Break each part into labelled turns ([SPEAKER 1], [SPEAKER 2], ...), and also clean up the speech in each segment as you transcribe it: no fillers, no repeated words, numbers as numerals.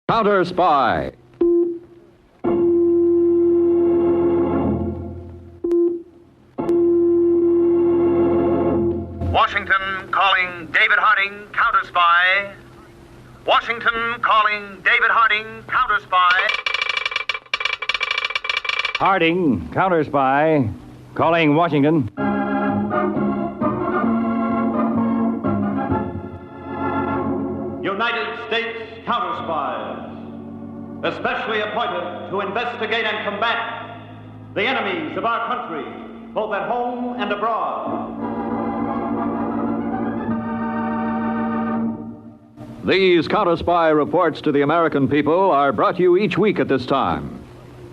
[SPEAKER 1] Counterspy.
[SPEAKER 2] Washington calling David Harding, Counterspy. Washington calling David Harding, Counterspy.
[SPEAKER 1] Harding, Counterspy. Calling Washington.
[SPEAKER 3] United States Counterspies, especially appointed to investigate and combat the enemies of our country, both at home and abroad.
[SPEAKER 1] These Counterspy reports to the American people are brought to you each week at this time.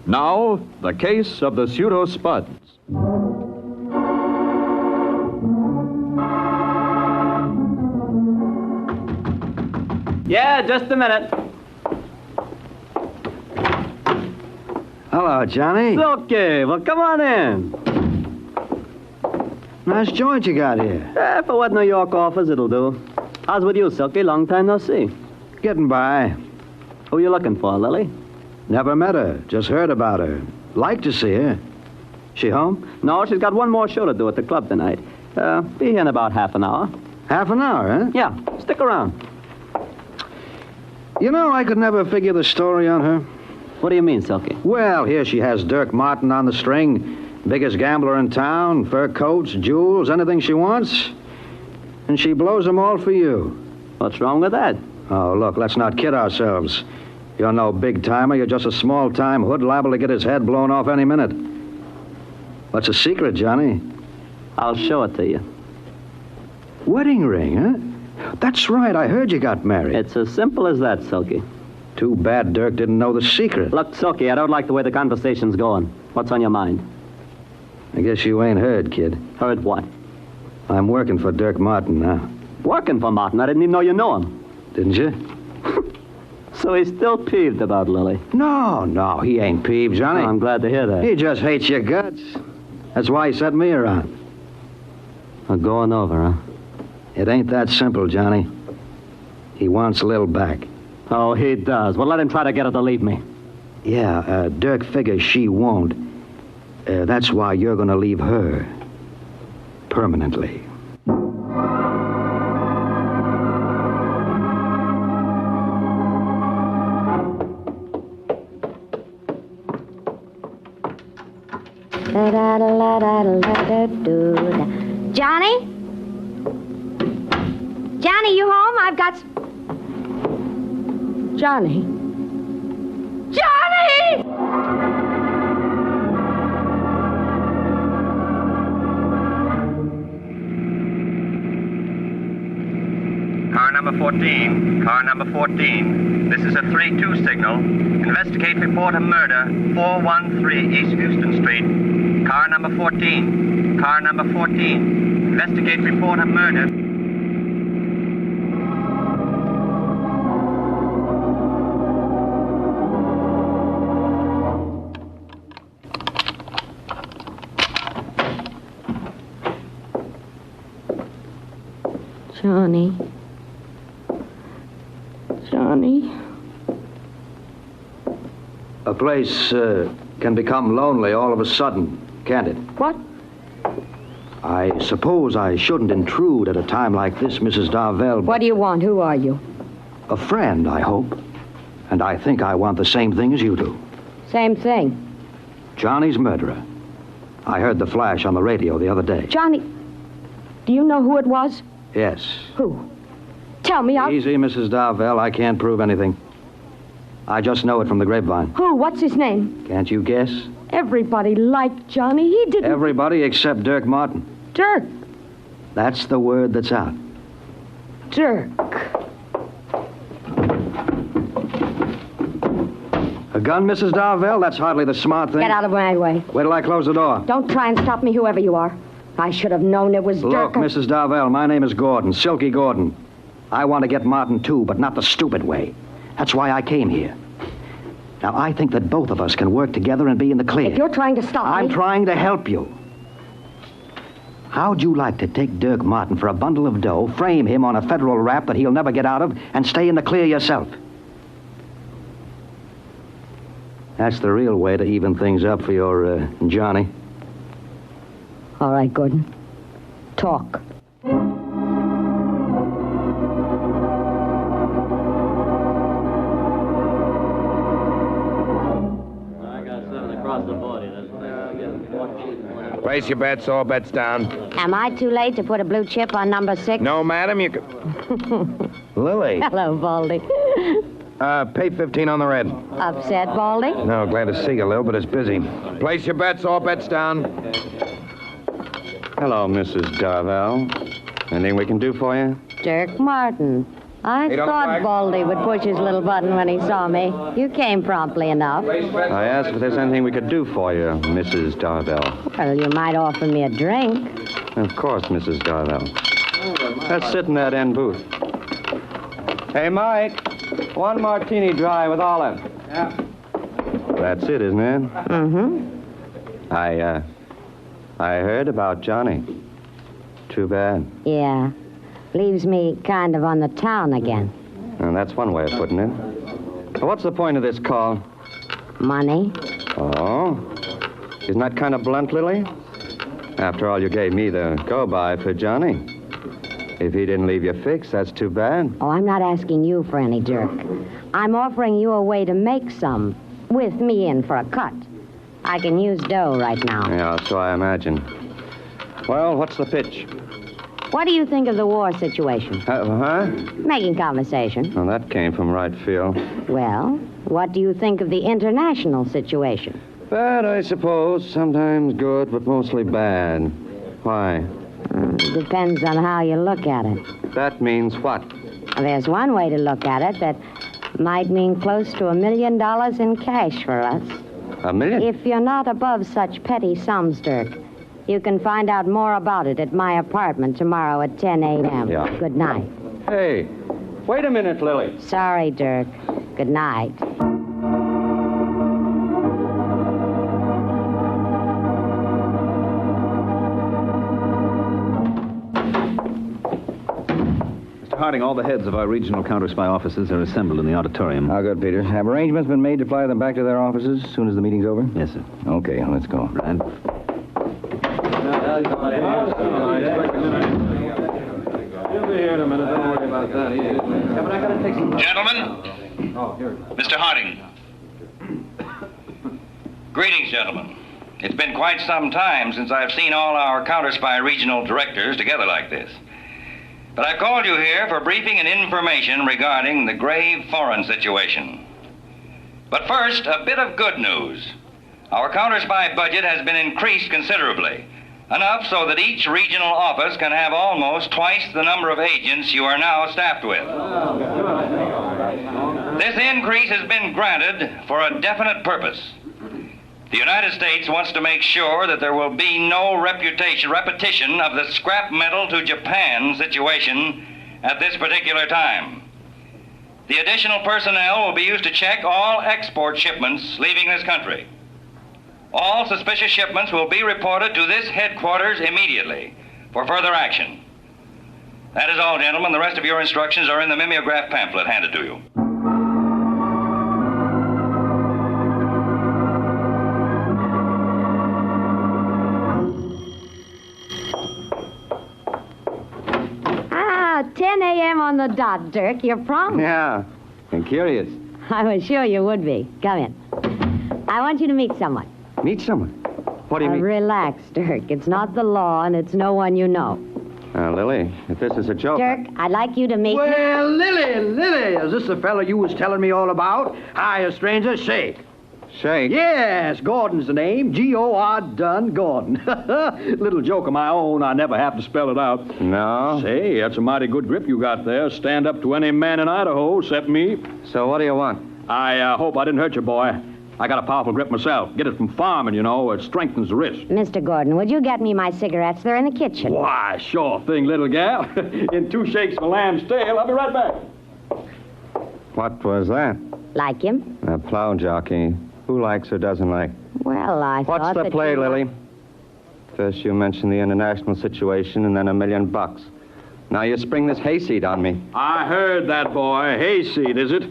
[SPEAKER 1] Now, the case of the Pseudo Spuds.
[SPEAKER 4] Yeah, just a minute.
[SPEAKER 5] Hello, Johnny.
[SPEAKER 4] Okay, well, come on in.
[SPEAKER 5] Nice joint you got here.
[SPEAKER 4] For what New York offers, it'll do. How's with you, Silky? Long time no see.
[SPEAKER 5] Getting by.
[SPEAKER 4] Who you looking for, Lily?
[SPEAKER 5] Never met her. Just heard about her. Like to see her. She home?
[SPEAKER 4] No, she's got one more show to do at the club tonight. Be here in about half an hour.
[SPEAKER 5] Half an hour, huh?
[SPEAKER 4] Yeah, stick around.
[SPEAKER 5] You know, I could never figure the story on her.
[SPEAKER 4] What do you mean, Silky?
[SPEAKER 5] Well, here she has Dirk Martin on the string. Biggest gambler in town. Fur coats, jewels, anything she wants. And she blows them all for you.
[SPEAKER 4] What's wrong with that?
[SPEAKER 5] Oh, look, let's not kid ourselves. You're no big-timer. You're just a small-time hood liable to get his head blown off any minute. What's the secret, Johnny?
[SPEAKER 4] I'll show it to you.
[SPEAKER 5] Wedding ring, huh? That's right. I heard you got married.
[SPEAKER 4] It's as simple as that, Silky.
[SPEAKER 5] Too bad Dirk didn't know the secret.
[SPEAKER 4] Look, Silky, I don't like the way the conversation's going. What's on your mind?
[SPEAKER 5] I guess you ain't heard, kid.
[SPEAKER 4] Heard what?
[SPEAKER 5] I'm working for Dirk Martin now.
[SPEAKER 4] Working for Martin? I didn't even know you knew him.
[SPEAKER 5] Didn't you?
[SPEAKER 4] So he's still peeved about Lily.
[SPEAKER 5] No, he ain't peeved, Johnny.
[SPEAKER 4] Oh, I'm glad to hear that.
[SPEAKER 5] He just hates your guts. That's why he sent me around.
[SPEAKER 4] We're going over, huh?
[SPEAKER 5] It ain't that simple, Johnny. He wants Lil back.
[SPEAKER 4] Oh, he does. Well, let him try to get her to leave me.
[SPEAKER 5] Yeah, Dirk figures she won't. That's why you're gonna leave her. Permanently.
[SPEAKER 6] Johnny? Johnny, you home? I've got... Johnny? Johnny!
[SPEAKER 2] Car number 14. Car number 14. This is a 3-2 signal. Investigate report of murder, 413 East Houston Street. Car number 14. Car number 14. Investigate report of murder.
[SPEAKER 6] Johnny. Johnny.
[SPEAKER 5] A place can become lonely all of a sudden, can't it?
[SPEAKER 6] What?
[SPEAKER 5] I suppose I shouldn't intrude at a time like this, Mrs. Darvell.
[SPEAKER 6] What do you want? Who are you?
[SPEAKER 5] A friend, I hope. And I think I want the same thing as you do.
[SPEAKER 6] Same thing.
[SPEAKER 5] Johnny's murderer. I heard the flash on the radio the other day.
[SPEAKER 6] Johnny, do you know who it was?
[SPEAKER 5] Yes.
[SPEAKER 6] Who? Tell me,
[SPEAKER 5] Easy, Mrs. Darvell. I can't prove anything. I just know it from the grapevine.
[SPEAKER 6] Who? What's his name?
[SPEAKER 5] Can't you guess?
[SPEAKER 6] Everybody liked Johnny. He didn't...
[SPEAKER 5] Everybody except Dirk Martin.
[SPEAKER 6] Dirk.
[SPEAKER 5] That's the word that's out.
[SPEAKER 6] Dirk.
[SPEAKER 5] A gun, Mrs. Darvell? That's hardly the smart thing.
[SPEAKER 6] Get out of my way.
[SPEAKER 5] Wait till I close the door.
[SPEAKER 6] Don't try and stop me, whoever you are. I should have known it was
[SPEAKER 5] Look,
[SPEAKER 6] Dirk.
[SPEAKER 5] Mrs. Darvell, my name is Gordon, Silky Gordon. I want to get Martin, too, but not the stupid way. That's why I came here. Now, I think that both of us can work together and be in the clear.
[SPEAKER 6] If you're trying to stop me...
[SPEAKER 5] I'm trying to help you. How'd you like to take Dirk Martin for a bundle of dough, frame him on a federal rap that he'll never get out of, and stay in the clear yourself? That's the real way to even things up for your Johnny.
[SPEAKER 6] All right, Gordon. Talk.
[SPEAKER 7] Place your bets, all bets down.
[SPEAKER 6] Am I too late to put a blue chip on number 6?
[SPEAKER 7] No, madam, you can... Lily.
[SPEAKER 6] Hello, Baldy.
[SPEAKER 7] Pay 15 on the red.
[SPEAKER 6] Upset, Baldy?
[SPEAKER 7] No, glad to see you, Lil, but it's busy. Place your bets, all bets down.
[SPEAKER 8] Hello, Mrs. Darvell. Anything we can do for you?
[SPEAKER 6] Dirk Martin. I thought Baldy would push his little button when he saw me. You came promptly enough.
[SPEAKER 8] I asked if there's anything we could do for you, Mrs. Darvell.
[SPEAKER 6] Well, you might offer me a drink.
[SPEAKER 8] Of course, Mrs. Darvell. Let's sit in that end booth. Hey, Mike, 1 martini dry with olive. Yeah. That's it, isn't it?
[SPEAKER 6] Mm-hmm.
[SPEAKER 8] I heard about Johnny. Too bad.
[SPEAKER 6] Yeah. Leaves me kind of on the town again.
[SPEAKER 8] And that's one way of putting it. Well, what's the point of this call?
[SPEAKER 6] Money?
[SPEAKER 8] Oh? Isn't that kind of blunt, Lily? After all, you gave me the go-by for Johnny. If he didn't leave you fixed, that's too bad.
[SPEAKER 6] Oh, I'm not asking you for any, Dirk. I'm offering you a way to make some, with me in for a cut. I can use dough right now.
[SPEAKER 8] Yeah, so I imagine. Well, what's the pitch?
[SPEAKER 6] What do you think of the war situation?
[SPEAKER 8] Huh?
[SPEAKER 6] Making conversation.
[SPEAKER 8] Well, that came from right field.
[SPEAKER 6] Well, what do you think of the international situation?
[SPEAKER 8] Bad, I suppose. Sometimes good, but mostly bad. Why?
[SPEAKER 6] Depends on how you look at it.
[SPEAKER 8] That means what?
[SPEAKER 6] There's one way to look at it that might mean close to $1 million in cash for us.
[SPEAKER 8] $1 million?
[SPEAKER 6] If you're not above such petty sums, Dirk. You can find out more about it at my apartment tomorrow at 10 a.m.
[SPEAKER 8] Yeah.
[SPEAKER 6] Good night.
[SPEAKER 8] Hey, wait a minute, Lily.
[SPEAKER 6] Sorry, Dirk. Good night.
[SPEAKER 1] Mr. Harding, all the heads of our regional counterspy offices are assembled in the auditorium.
[SPEAKER 5] How good, Peter. Have arrangements been made to fly them back to their offices as soon as the meeting's over?
[SPEAKER 1] Yes, sir.
[SPEAKER 5] Okay, let's go.
[SPEAKER 1] Right.
[SPEAKER 2] Gentlemen, Mr. Harding. Greetings, gentlemen. It's been quite some time since I've seen all our Counterspy regional directors together like this. But I've called you here for briefing and information regarding the grave foreign situation. But first, a bit of good news. Our Counterspy budget has been increased considerably. Enough so that each regional office can have almost twice the number of agents you are now staffed with. This increase has been granted for a definite purpose. The United States wants to make sure that there will be no repetition of the scrap metal to Japan situation at this particular time. The additional personnel will be used to check all export shipments leaving this country. All suspicious shipments will be reported to this headquarters immediately for further action. That is all, gentlemen. The rest of your instructions are in the mimeograph pamphlet handed to you.
[SPEAKER 6] Ah, 10 a.m. on the dot, Dirk. You're prompt.
[SPEAKER 8] Yeah, I'm curious.
[SPEAKER 6] I was sure you would be. Come in. I want you to meet someone.
[SPEAKER 8] Meet someone. What do you mean?
[SPEAKER 6] Relax, Dirk. It's not the law, and it's no one you know.
[SPEAKER 8] Lily, if this is a joke...
[SPEAKER 6] Dirk, I'd like you to meet...
[SPEAKER 5] Well, Lily, is this the fellow you was telling me all about? Hiya, stranger, shake.
[SPEAKER 8] Shake?
[SPEAKER 5] Yes, Gordon's the name. G-O-R, Gordon. Little joke of my own. I never have to spell it out.
[SPEAKER 8] No?
[SPEAKER 1] Say, that's a mighty good grip you got there. Stand up to any man in Idaho, except me.
[SPEAKER 8] So what do you want?
[SPEAKER 1] I hope I didn't hurt you, boy. I got a powerful grip myself. Get it from farming, you know. It strengthens the wrist.
[SPEAKER 6] Mr. Gordon, would you get me my cigarettes? They're in the kitchen.
[SPEAKER 1] Why, sure thing, little gal. In 2 shakes of a lamb's tail. I'll be right back.
[SPEAKER 8] What was that?
[SPEAKER 6] Like him?
[SPEAKER 8] A plow jockey. Who likes or doesn't like?
[SPEAKER 6] Well, I thought
[SPEAKER 8] What's the
[SPEAKER 6] that
[SPEAKER 8] play,
[SPEAKER 6] you...
[SPEAKER 8] Lily? First you mention the international situation and then $1 million. Now you spring this hayseed on me.
[SPEAKER 1] I heard that, boy. Hayseed, is it?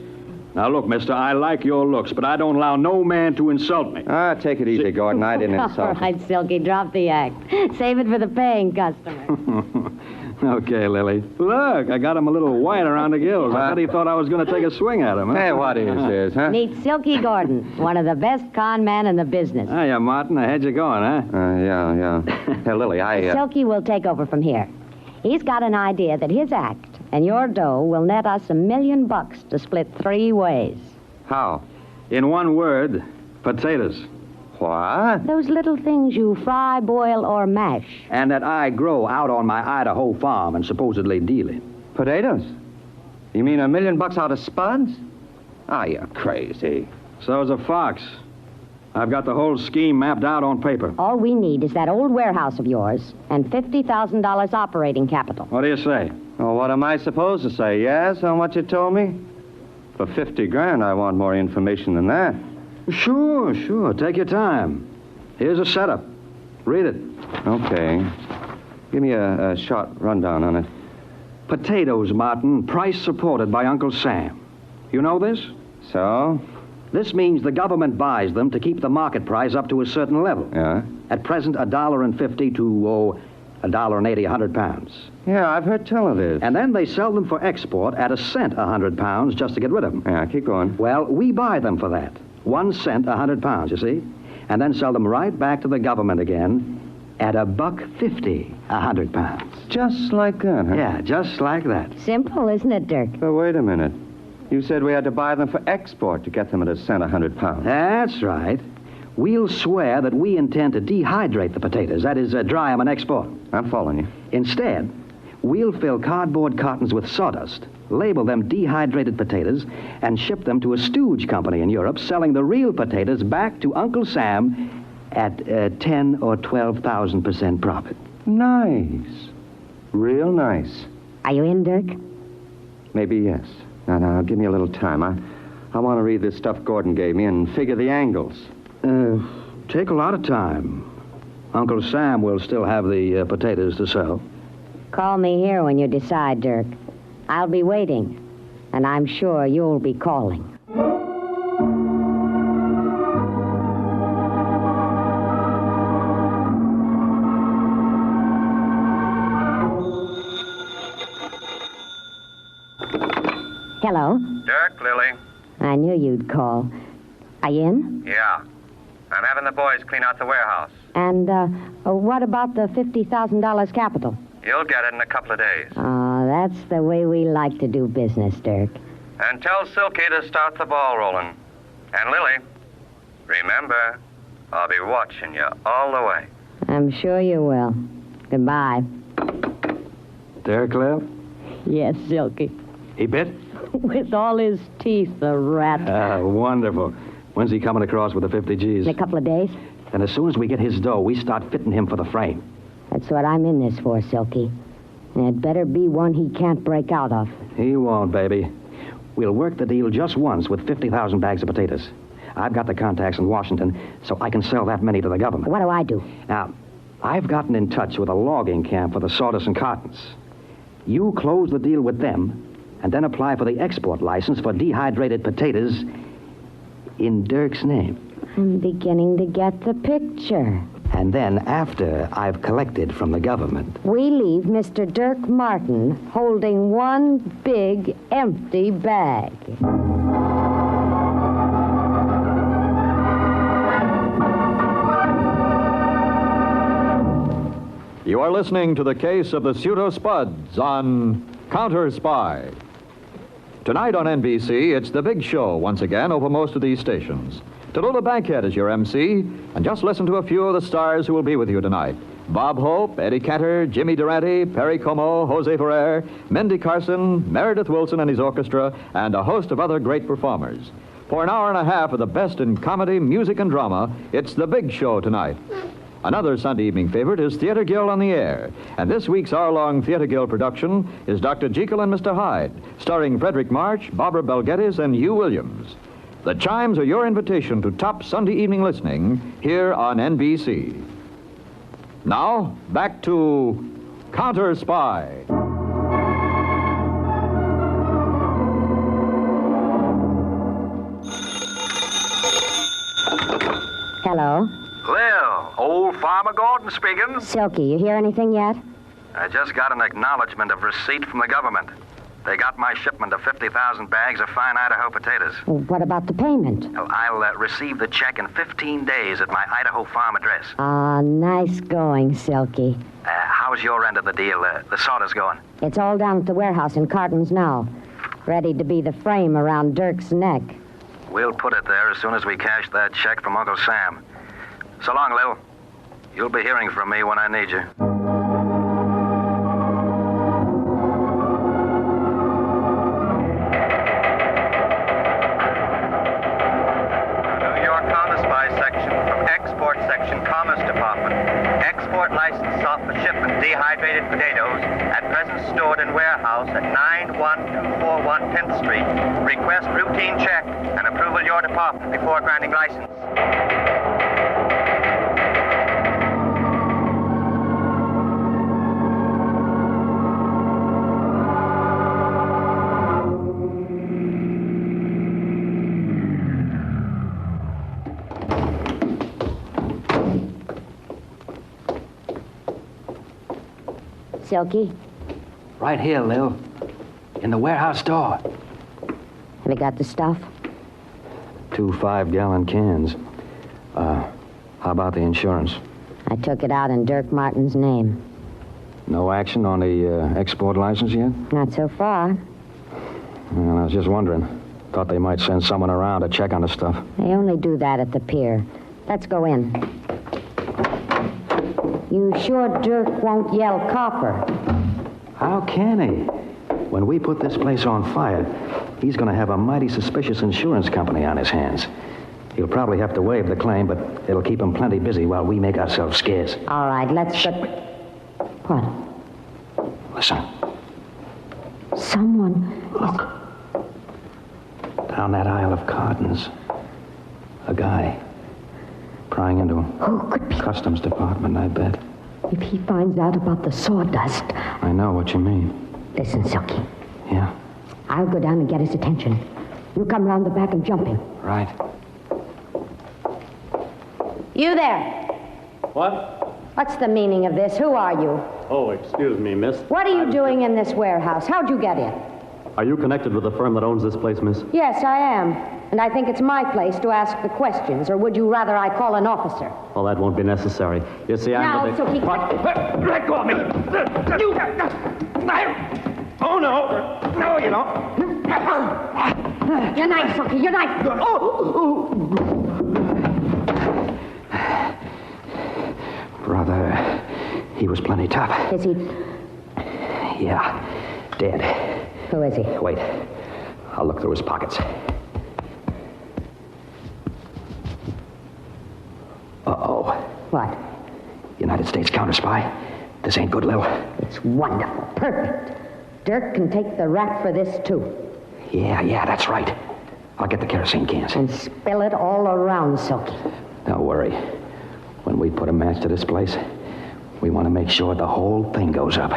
[SPEAKER 5] Now, look, mister, I like your looks, but I don't allow no man to insult me.
[SPEAKER 8] Ah, take it easy, Gordon. I didn't
[SPEAKER 6] All
[SPEAKER 8] insult you.
[SPEAKER 6] right, Silky, drop the act. Save it for the paying customer.
[SPEAKER 5] Okay, Lily. Look, I got him a little white around the gills. I thought he thought I was going to take a swing at him. Huh?
[SPEAKER 8] Hey, what is this, huh?
[SPEAKER 6] Meet Silky Gordon, one of the best con men in the business.
[SPEAKER 5] Hiya, Martin. I had you going, huh?
[SPEAKER 8] Yeah. Hey, Lily,
[SPEAKER 6] Silky will take over from here. He's got an idea that his act and your dough will net us $1 million to split 3 ways.
[SPEAKER 8] How?
[SPEAKER 5] In one word, potatoes.
[SPEAKER 8] What?
[SPEAKER 6] Those little things you fry, boil, or mash.
[SPEAKER 5] And that I grow out on my Idaho farm and supposedly deal in.
[SPEAKER 8] Potatoes? You mean $1 million out of spuds? Ah, you're crazy.
[SPEAKER 5] So's a fox. I've got the whole scheme mapped out on paper.
[SPEAKER 6] All we need is that old warehouse of yours and $50,000 operating capital.
[SPEAKER 5] What do you say?
[SPEAKER 8] Well, what am I supposed to say? Yes on what you told me? For $50,000, I want more information than that.
[SPEAKER 5] Sure. Take your time. Here's a setup. Read it.
[SPEAKER 8] Okay. Give me a short rundown on it.
[SPEAKER 5] Potatoes, Martin, price supported by Uncle Sam. You know this?
[SPEAKER 8] So?
[SPEAKER 5] This means the government buys them to keep the market price up to a certain level.
[SPEAKER 8] Yeah?
[SPEAKER 5] At present, $1.50 to, $1.80 £100.
[SPEAKER 8] Yeah, I've heard tell of this.
[SPEAKER 5] And then they sell them for export at 1 cent £100 just to get rid of them.
[SPEAKER 8] Yeah, keep going.
[SPEAKER 5] Well, we buy them for that. 1 cent £100, you see? And then sell them right back to the government again at $1.50 £100.
[SPEAKER 8] Just like that, huh?
[SPEAKER 5] Yeah, just like that.
[SPEAKER 6] Simple, isn't it, Dirk?
[SPEAKER 8] But wait a minute. You said we had to buy them for export to get them at 1 cent £100.
[SPEAKER 5] That's right. We'll swear that we intend to dehydrate the potatoes, that is, dry them and export.
[SPEAKER 8] I'm following you.
[SPEAKER 5] Instead, we'll fill cardboard cartons with sawdust, label them dehydrated potatoes, and ship them to a stooge company in Europe, selling the real potatoes back to Uncle Sam at 10 or 12,000% profit.
[SPEAKER 8] Nice. Real nice.
[SPEAKER 6] Are you in, Dirk?
[SPEAKER 8] Maybe yes. Now, give me a little time. I want to read this stuff Gordon gave me and figure the angles.
[SPEAKER 5] Take a lot of time. Uncle Sam will still have the potatoes to sell.
[SPEAKER 6] Call me here when you decide, Dirk. I'll be waiting, and I'm sure you'll be calling. Hello.
[SPEAKER 2] Dirk, Lily.
[SPEAKER 6] I knew you'd call. Are you in?
[SPEAKER 2] Yeah. I'm having the boys clean out the warehouse.
[SPEAKER 6] And what about the $50,000 capital?
[SPEAKER 2] You'll get it in a couple of days.
[SPEAKER 6] Oh, that's the way we like to do business, Dirk.
[SPEAKER 2] And tell Silky to start the ball rolling. And Lily, remember, I'll be watching you all the way.
[SPEAKER 6] I'm sure you will. Goodbye.
[SPEAKER 5] Derek left?
[SPEAKER 6] Yes, Silky.
[SPEAKER 5] He bit?
[SPEAKER 6] With all his teeth, the rat.
[SPEAKER 5] Wonderful. When's he coming across with the 50 G's?
[SPEAKER 6] In a couple of days.
[SPEAKER 5] And as soon as we get his dough, we start fitting him for the frame.
[SPEAKER 6] That's what I'm in this for, Silky. And it better be one he can't break out of.
[SPEAKER 5] He won't, baby. We'll work the deal just once with 50,000 bags of potatoes. I've got the contacts in Washington, so I can sell that many to the government.
[SPEAKER 6] What do I do?
[SPEAKER 5] Now, I've gotten in touch with a logging camp for the sawdust and cartons. You close the deal with them, and then apply for the export license for dehydrated potatoes in Dirk's name.
[SPEAKER 6] I'm beginning to get the picture.
[SPEAKER 5] And then, after I've collected from the government,
[SPEAKER 6] We leave Mr. Dirk Martin holding one big empty bag.
[SPEAKER 1] You are listening to the case of the Pseudo Spuds on Counterspy. Tonight on NBC, it's the big show once again over most of these stations. Tallulah Bankhead is your MC, and just listen to a few of the stars who will be with you tonight. Bob Hope, Eddie Cantor, Jimmy Durante, Perry Como, Jose Ferrer, Mindy Carson, Meredith Wilson and his orchestra, and a host of other great performers. For an hour and a half of the best in comedy, music, and drama, it's the big show tonight. Another Sunday evening favorite is Theater Guild on the Air. And this week's hour-long Theater Guild production is Dr. Jekyll and Mr. Hyde, starring Frederick March, Barbara Bel Geddes, and Hugh Williams. The chimes are your invitation to top Sunday evening listening here on NBC. Now, back to Counterspy.
[SPEAKER 6] Hello.
[SPEAKER 2] Lil, old Farmer Gordon speaking.
[SPEAKER 6] Silky, you hear anything yet?
[SPEAKER 2] I just got an acknowledgement of receipt from the government. They got my shipment of 50,000 bags of fine Idaho potatoes.
[SPEAKER 6] Well, what about the payment?
[SPEAKER 2] Well, I'll receive the check in 15 days at my Idaho farm address.
[SPEAKER 6] Ah, nice going, Silky.
[SPEAKER 2] How's your end of the deal? The sawdust going?
[SPEAKER 6] It's all down at the warehouse in cartons now. Ready to be the frame around Dirk's neck.
[SPEAKER 2] We'll put it there as soon as we cash that check from Uncle Sam. So long, Lil. You'll be hearing from me when I need you. New York Counterspy section from Export Section, Commerce Department. Export license sought for shipment dehydrated potatoes at present stored in warehouse at 91241 10th Street. Request routine check and approval your department before granting license.
[SPEAKER 6] Silky,
[SPEAKER 5] Right here, Lil. In the warehouse door.
[SPEAKER 6] have you got the stuff?
[SPEAKER 5] 2 5-gallon cans. How about the insurance?
[SPEAKER 6] I took it out in Dirk Martin's name.
[SPEAKER 5] No action on the export license yet?
[SPEAKER 6] Not so far.
[SPEAKER 5] Well, I was just wondering. Thought they might send someone around to check on the stuff.
[SPEAKER 6] They only do that at the pier. Let's go in. You sure Dirk won't yell copper?
[SPEAKER 5] How can he? When we put this place on fire, he's going to have a mighty suspicious insurance company on his hands. He'll probably have to waive the claim, but it'll keep him plenty busy while we make ourselves scarce.
[SPEAKER 6] All right, let's get... What?
[SPEAKER 5] Listen.
[SPEAKER 6] Someone...
[SPEAKER 5] Look. Down that aisle of cartons. A guy. Prying into him.
[SPEAKER 6] Who could be...
[SPEAKER 5] Customs Department, I bet.
[SPEAKER 6] If he finds out about the sawdust...
[SPEAKER 5] I know what you mean.
[SPEAKER 6] Listen, Silky.
[SPEAKER 5] Yeah?
[SPEAKER 6] I'll go down and get his attention. You come round the back and jump him.
[SPEAKER 5] Right.
[SPEAKER 6] You there.
[SPEAKER 9] What?
[SPEAKER 6] What's the meaning of this? Who are you?
[SPEAKER 9] Oh, excuse me, miss.
[SPEAKER 6] What are you doing in this warehouse? How'd you get in?
[SPEAKER 9] Are you connected with the firm that owns this place, miss?
[SPEAKER 6] Yes, I am. And I think it's my place to ask the questions, or would you rather I call an officer?
[SPEAKER 9] Well, that won't be necessary. You see,
[SPEAKER 6] Now,
[SPEAKER 9] I'm the...
[SPEAKER 6] Silky...
[SPEAKER 8] Let go of me! You... Oh, no. No, you don't.
[SPEAKER 6] Your knife, Silky, your knife!
[SPEAKER 5] Brother, he was plenty tough.
[SPEAKER 6] Is he...
[SPEAKER 5] Yeah, dead.
[SPEAKER 6] Who is he?
[SPEAKER 5] Wait. I'll look through his pockets. Uh-oh.
[SPEAKER 6] What?
[SPEAKER 5] United States Counterspy. This ain't good, Lil.
[SPEAKER 6] It's wonderful. Perfect. Dirk can take the rap for this, too.
[SPEAKER 5] Yeah, that's right. I'll get the kerosene cans.
[SPEAKER 6] And spill it all around, Silky.
[SPEAKER 5] Don't worry. When we put a match to this place, we want to make sure the whole thing goes up.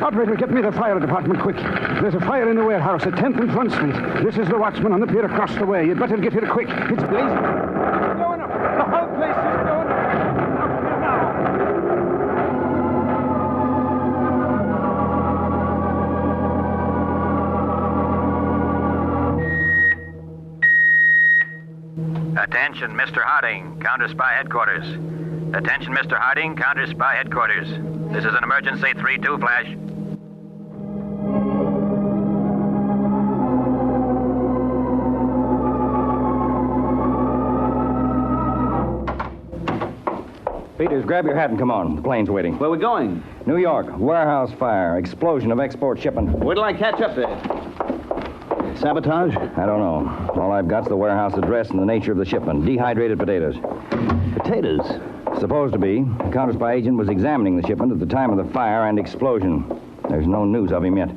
[SPEAKER 10] Operator, get me the fire department, quick. There's a fire in the warehouse at 10th and Front Street. This is the watchman on the pier across the way. You'd better get here quick. It's blazing. It's going up. The whole place is going up. Up here
[SPEAKER 2] now. Attention, Mr. Harding, Counterspy Headquarters. Attention, Mr. Harding, Counterspy Headquarters. This is an emergency 3-2 flash.
[SPEAKER 8] Peters, grab your hat and come on. The plane's waiting.
[SPEAKER 4] Where are we going?
[SPEAKER 8] New York, warehouse fire, explosion of export shipment.
[SPEAKER 4] Where'll I catch up there? Sabotage?
[SPEAKER 8] I don't know. All I've got's the warehouse address and the nature of the shipment. Dehydrated potatoes.
[SPEAKER 4] Potatoes?
[SPEAKER 8] Supposed to be. The Counterspy agent was examining the shipment at the time of the fire and explosion. There's no news of him yet.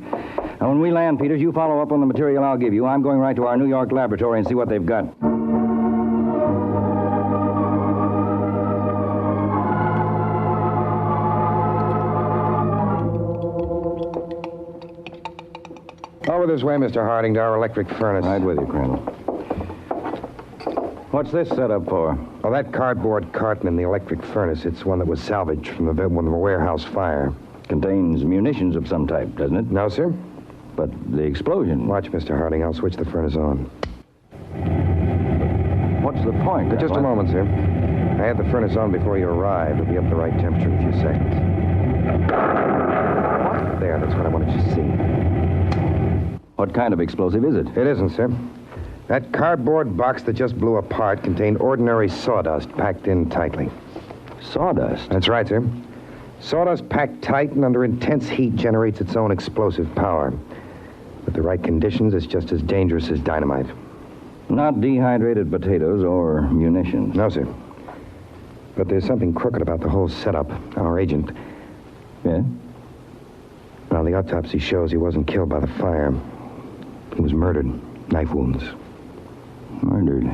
[SPEAKER 8] Now, when we land, Peters, you follow up on the material I'll give you. I'm going right to our New York laboratory and see what they've got.
[SPEAKER 7] Over this way, Mr. Harding, to our electric furnace.
[SPEAKER 8] Right with you, Crandall. What's this set up for?
[SPEAKER 7] Well, that cardboard carton in the electric furnace, it's one that was salvaged from the warehouse fire.
[SPEAKER 8] Contains munitions of some type, doesn't it?
[SPEAKER 7] No, sir.
[SPEAKER 8] But the explosion...
[SPEAKER 7] Watch, Mr. Harding. I'll switch the furnace on.
[SPEAKER 8] What's the point?
[SPEAKER 7] Just a moment, sir. I had the furnace on before you arrived. It'll be up the right temperature in a few seconds. There, that's what I wanted you to see.
[SPEAKER 8] What kind of explosive is it?
[SPEAKER 7] It isn't, sir. That cardboard box that just blew apart contained ordinary sawdust packed in tightly.
[SPEAKER 8] Sawdust?
[SPEAKER 7] That's right, sir. Sawdust packed tight and under intense heat generates its own explosive power. With the right conditions, it's just as dangerous as dynamite.
[SPEAKER 8] Not dehydrated potatoes or munitions.
[SPEAKER 7] No, sir. But there's something crooked about the whole setup. Our agent...
[SPEAKER 8] Yeah?
[SPEAKER 7] Well, the autopsy shows he wasn't killed by the fire. He was murdered. Knife wounds.
[SPEAKER 8] Murdered.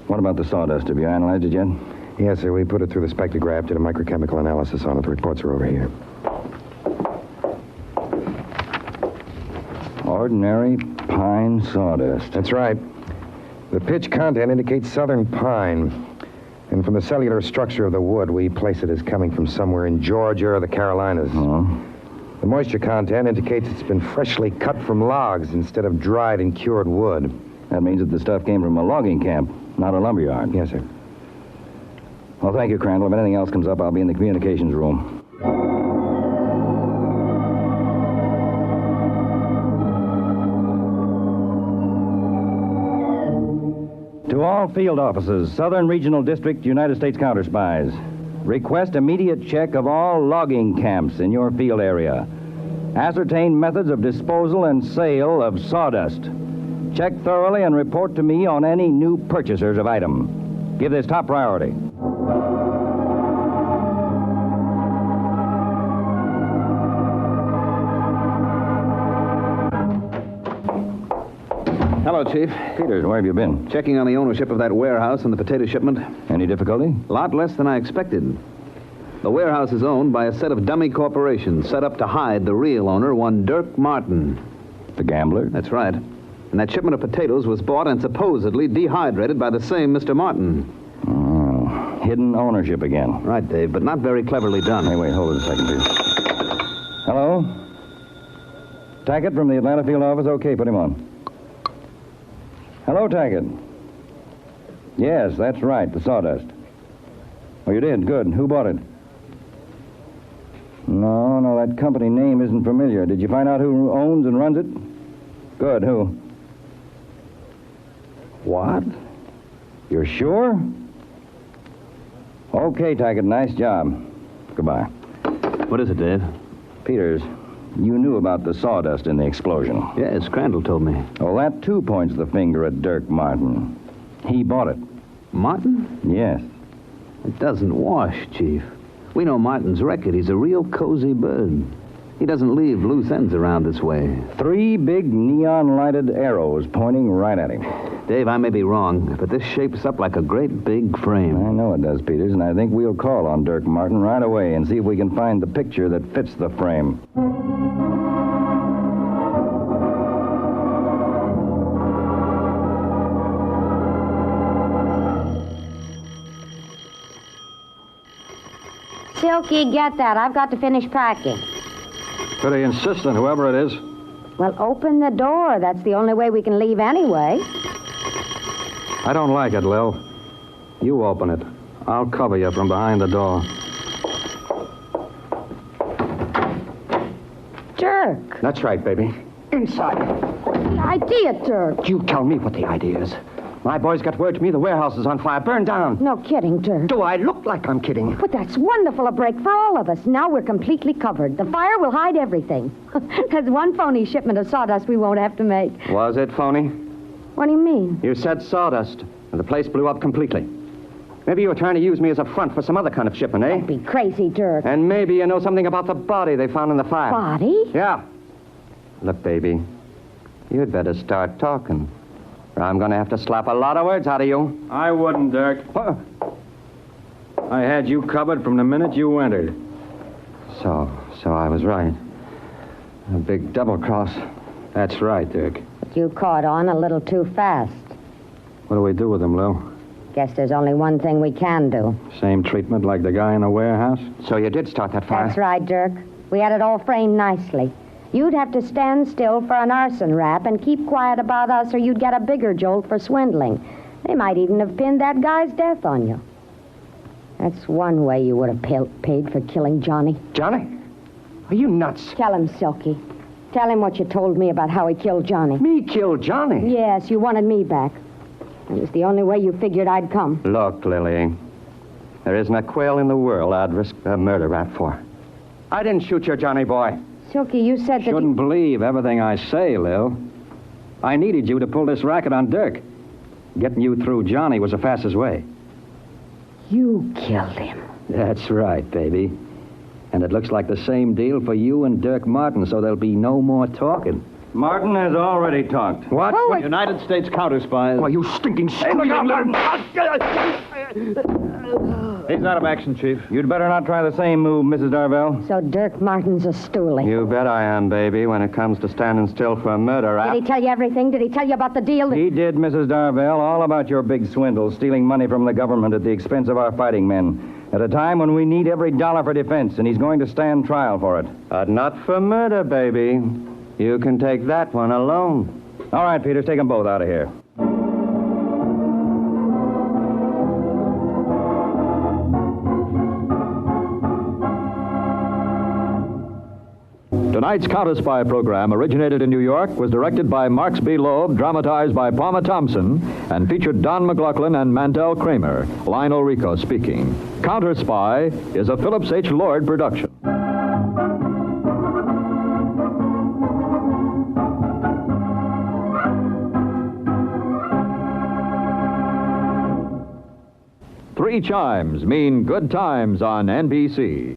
[SPEAKER 8] What about the sawdust? Have you analyzed it yet?
[SPEAKER 7] Yes, sir. We put it through the spectrograph, did a microchemical analysis on it. The reports are over here.
[SPEAKER 8] Ordinary pine sawdust.
[SPEAKER 7] That's right. The pitch content indicates southern pine. And from the cellular structure of the wood, we place it as coming from somewhere in Georgia or the Carolinas.
[SPEAKER 8] Oh?
[SPEAKER 7] The moisture content indicates it's been freshly cut from logs instead of dried and cured wood.
[SPEAKER 8] That means that the stuff came from a logging camp, not a lumberyard.
[SPEAKER 7] Yes, sir.
[SPEAKER 8] Well, thank you, Crandall. If anything else comes up, I'll be in the communications room. To all field offices, Southern Regional District, United States Counterspies. Request immediate check of all logging camps in your field area. Ascertain methods of disposal and sale of sawdust. Check thoroughly and report to me on any new purchasers of item. Give this top priority.
[SPEAKER 11] Hello, Chief.
[SPEAKER 8] Peters, where have you been?
[SPEAKER 11] Checking on the ownership of that warehouse and the potato shipment.
[SPEAKER 8] Any difficulty?
[SPEAKER 11] A lot less than I expected. The warehouse is owned by a set of dummy corporations set up to hide the real owner, one Dirk Martin.
[SPEAKER 8] The gambler?
[SPEAKER 11] That's right. And that shipment of potatoes was bought and supposedly dehydrated by the same Mr. Martin.
[SPEAKER 8] Oh, hidden ownership again.
[SPEAKER 11] Right, Dave, but not very cleverly done.
[SPEAKER 8] Hey, wait, hold it a second, please. Hello? Tackett from the Atlanta field office? Okay, put him on. Hello, Tackett. Yes, that's right, the sawdust. Oh, you did? Good. Who bought it? No, that company name isn't familiar. Did you find out who owns and runs it? Good. Who? What? You're sure? Okay, Tackett, nice job. Goodbye.
[SPEAKER 11] What is it, Dave?
[SPEAKER 8] Peters, you knew about the sawdust in the explosion.
[SPEAKER 11] Yes, Crandall told me.
[SPEAKER 8] Well, that too points the finger at Dirk Martin. He bought it.
[SPEAKER 11] Martin?
[SPEAKER 8] Yes.
[SPEAKER 11] It doesn't wash, Chief. We know Martin's record. He's a real cozy bird. He doesn't leave loose ends around this way.
[SPEAKER 8] 3 big neon-lighted arrows pointing right at him.
[SPEAKER 11] Dave, I may be wrong, but this shapes up like a great big frame.
[SPEAKER 8] I know it does, Peters, and I think we'll call on Dirk Martin right away and see if we can find the picture that fits the frame.
[SPEAKER 6] Silky, get that. I've got to finish packing.
[SPEAKER 1] Pretty insistent, whoever it is.
[SPEAKER 6] Well, open the door. That's the only way we can leave anyway.
[SPEAKER 1] I don't like it, Lil. You open it. I'll cover you from behind the door.
[SPEAKER 6] Dirk.
[SPEAKER 10] That's right, baby. Inside.
[SPEAKER 6] The idea, Dirk.
[SPEAKER 10] You tell me what the idea is. My boys got word to me the warehouse is on fire, burned down.
[SPEAKER 6] No kidding, Dirk.
[SPEAKER 10] Do I look like I'm kidding?
[SPEAKER 6] But that's wonderful, a break for all of us. Now we're completely covered. The fire will hide everything. There's one phony shipment of sawdust we won't have to make.
[SPEAKER 10] Was it phony?
[SPEAKER 6] What do you mean?
[SPEAKER 10] You said sawdust, and the place blew up completely. Maybe you were trying to use me as a front for some other kind of shipment, eh?
[SPEAKER 6] Don't be crazy, Dirk.
[SPEAKER 10] And maybe you know something about the body they found in the fire.
[SPEAKER 6] Body?
[SPEAKER 10] Yeah. Look, baby, you'd better start talking, or I'm going to have to slap a lot of words out of you.
[SPEAKER 1] I wouldn't, Dirk.
[SPEAKER 10] What?
[SPEAKER 1] I had you covered from the minute you entered.
[SPEAKER 10] So I was right.
[SPEAKER 7] A big double cross.
[SPEAKER 11] That's right, Dirk.
[SPEAKER 6] But you caught on a little too fast.
[SPEAKER 11] What do we do with him, Lil?
[SPEAKER 6] Guess there's only one thing we can do.
[SPEAKER 11] Same treatment like the guy in the warehouse?
[SPEAKER 7] So you did start that fire?
[SPEAKER 6] That's right, Dirk. We had it all framed nicely. You'd have to stand still for an arson rap and keep quiet about us, or you'd get a bigger jolt for swindling. They might even have pinned that guy's death on you. That's one way you would have paid for killing Johnny.
[SPEAKER 7] Johnny? Are you nuts?
[SPEAKER 6] Tell him, Silky. Tell him what you told me about how he killed Johnny.
[SPEAKER 7] Me kill Johnny?
[SPEAKER 6] Yes, you wanted me back. It was the only way you figured I'd come.
[SPEAKER 7] Look, Lily. There isn't a quail in the world I'd risk a murder rap for. I didn't shoot your Johnny boy.
[SPEAKER 6] Silky, you said that
[SPEAKER 11] Shouldn't believe everything I say, Lil. I needed you to pull this racket on Dirk. Getting you through Johnny was the fastest way.
[SPEAKER 6] You killed him.
[SPEAKER 11] That's right, baby. And it looks like the same deal for you and Dirk Martin, so there'll be no more talking.
[SPEAKER 8] Martin has already talked.
[SPEAKER 7] What?
[SPEAKER 6] Oh,
[SPEAKER 9] United States Counterspy.
[SPEAKER 7] Why, you stinking
[SPEAKER 9] He's out of action, Chief.
[SPEAKER 8] You'd better not try the same move, Mrs. Darvell.
[SPEAKER 6] So Dirk Martin's a stoolie.
[SPEAKER 7] You bet I am, baby, when it comes to standing still for a murder rap.
[SPEAKER 6] Did he tell you everything? Did he tell you about the deal?
[SPEAKER 8] He did, Mrs. Darvell, all about your big swindle, stealing money from the government at the expense of our fighting men, at a time when we need every dollar for defense, and he's going to stand trial for it.
[SPEAKER 7] But not for murder, baby. You can take that one alone.
[SPEAKER 8] All right, Peters, take them both out of here.
[SPEAKER 1] Tonight's Counterspy program originated in New York, was directed by Marks B. Loeb, dramatized by Palma Thompson, and featured Don McLaughlin and Mandel Kramer. Lionel Rico speaking. Counterspy is a Phillips H. Lord production. Three chimes mean good times on NBC.